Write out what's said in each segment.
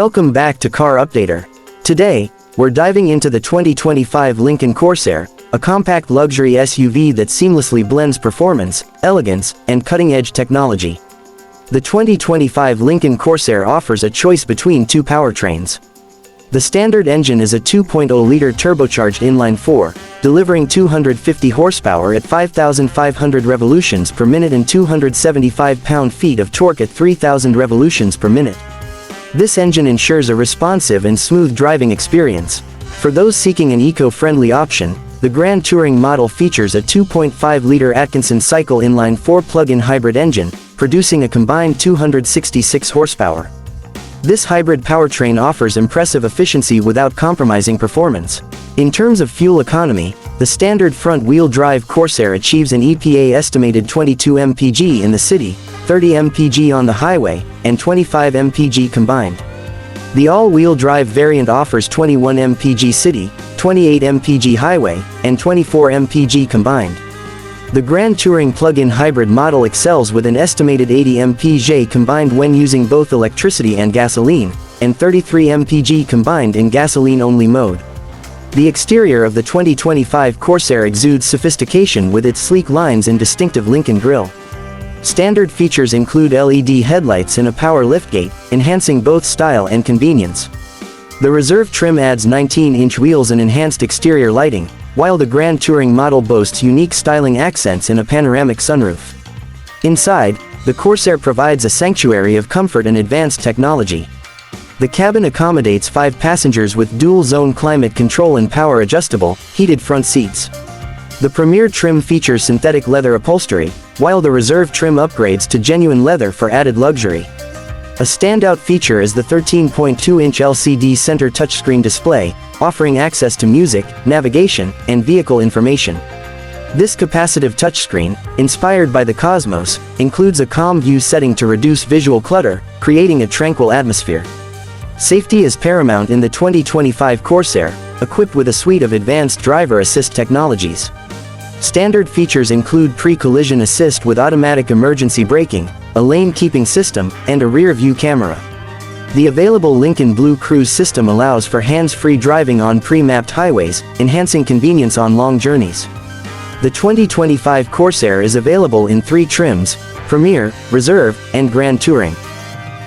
Welcome back to Car Updater. Today, we're diving into the 2025 Lincoln Corsair, a compact luxury SUV that seamlessly blends performance, elegance, and cutting-edge technology. The 2025 Lincoln Corsair offers a choice between two powertrains. The standard engine is a 2.0-liter turbocharged inline-4, delivering 250 horsepower at 5,500 revolutions per minute and 275 pound-feet of torque at 3,000 revolutions per minute. This engine ensures a responsive and smooth driving experience. For those seeking an eco-friendly option, the Grand Touring model features a 2.5-liter Atkinson cycle inline-4 plug-in hybrid engine, producing a combined 266 horsepower. This hybrid powertrain offers impressive efficiency without compromising performance. In terms of fuel economy, the standard front-wheel drive Corsair achieves an EPA estimated 22 mpg in the city, 30 mpg on the highway, and 25 mpg combined. The all-wheel drive variant offers 21 mpg city, 28 mpg highway, and 24 mpg combined. The Grand Touring plug-in hybrid model excels with an estimated 80 mpg combined when using both electricity and gasoline, and 33 mpg combined in gasoline-only mode. The exterior of the 2025 Corsair exudes sophistication with its sleek lines and distinctive Lincoln grille. Standard features include LED headlights and a power liftgate, enhancing both style and convenience. The Reserve trim adds 19-inch wheels and enhanced exterior lighting, while the Grand Touring model boasts unique styling accents and a panoramic sunroof. Inside, the Corsair provides a sanctuary of comfort and advanced technology. The cabin accommodates 5 passengers with dual-zone climate control and power-adjustable, heated front seats. The Premier trim features synthetic leather upholstery, while the Reserve trim upgrades to genuine leather for added luxury. A standout feature is the 13.2-inch LCD center touchscreen display, offering access to music, navigation, and vehicle information. This capacitive touchscreen, inspired by the Cosmos, includes a calm view setting to reduce visual clutter, creating a tranquil atmosphere. Safety is paramount in the 2025 Corsair, equipped with a suite of advanced driver assist technologies. Standard features include pre-collision assist with automatic emergency braking, a lane-keeping system, and a rear-view camera. The available Lincoln Blue Cruise system allows for hands-free driving on pre-mapped highways, enhancing convenience on long journeys. The 2025 Corsair is available in 3 trims: Premier, Reserve, and Grand Touring.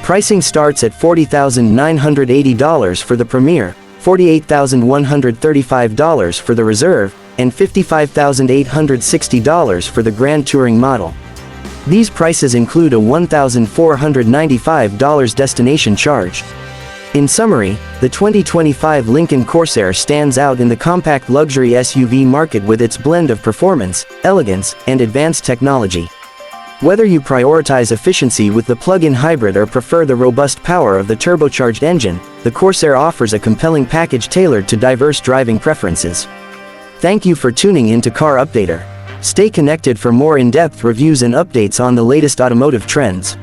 Pricing starts at $40,980 for the Premier, $48,135 for the Reserve, and $55,860 for the Grand Touring model. These prices include a $1,495 destination charge. In summary, the 2025 Lincoln Corsair stands out in the compact luxury SUV market with its blend of performance, elegance, and advanced technology. Whether you prioritize efficiency with the plug-in hybrid or prefer the robust power of the turbocharged engine, the Corsair offers a compelling package tailored to diverse driving preferences. Thank you for tuning in to Car Updater. Stay connected for more in-depth reviews and updates on the latest automotive trends.